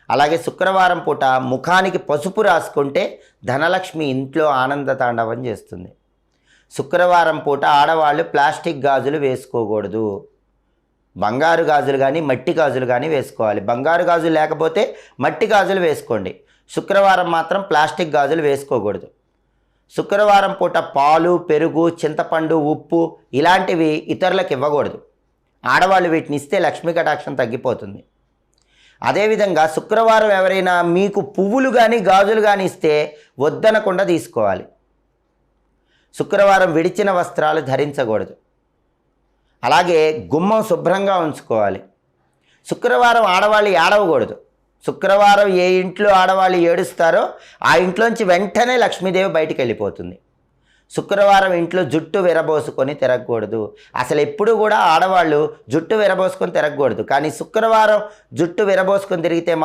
అలాగే శుక్రవారం పూట ముఖానికి పసుపు రాసుకుంటే ధనలక్ష్మి ఇంట్లో ఆనంద తాండవం చేస్తుంది. శుక్రవారం పూట ఆడవాళ్ళు ప్లాస్టిక్ గాజులు వేసుకోకూడదు. బంగారు గాజులు కానీ మట్టి గాజులు కానీ వేసుకోవాలి. బంగారు గాజులు లేకపోతే మట్టి గాజులు వేసుకోండి. శుక్రవారం మాత్రం ప్లాస్టిక్ గాజులు వేసుకోకూడదు. శుక్రవారం పూట పాలు, పెరుగు, చింతపండు, ఉప్పు ఇలాంటివి ఇతరులకు ఇవ్వకూడదు. ఆడవాళ్ళు వీటిని ఇస్తే లక్ష్మీ కటాక్షం తగ్గిపోతుంది. అదేవిధంగా శుక్రవారం ఎవరైనా మీకు పువ్వులు కానీ గాజులు కానీ ఇస్తే వద్దనకుండా తీసుకోవాలి. శుక్రవారం విడిచిన వస్త్రాలు ధరించకూడదు. అలాగే గుమ్మం శుభ్రంగా ఉంచుకోవాలి. శుక్రవారం ఆడవాళ్ళు ఏడవకూడదు. శుక్రవారం ఏ ఇంట్లో ఆడవాళ్ళు ఏడుస్తారో ఆ ఇంట్లోంచి వెంటనే లక్ష్మీదేవి బయటికి వెళ్ళిపోతుంది. శుక్రవారం ఇంట్లో జుట్టు విరబోసుకొని తిరగకూడదు. అసలు ఎప్పుడు కూడా ఆడవాళ్ళు జుట్టు విరబోసుకొని తిరగకూడదు. కానీ శుక్రవారం జుట్టు విరబోసుకొని తిరిగితే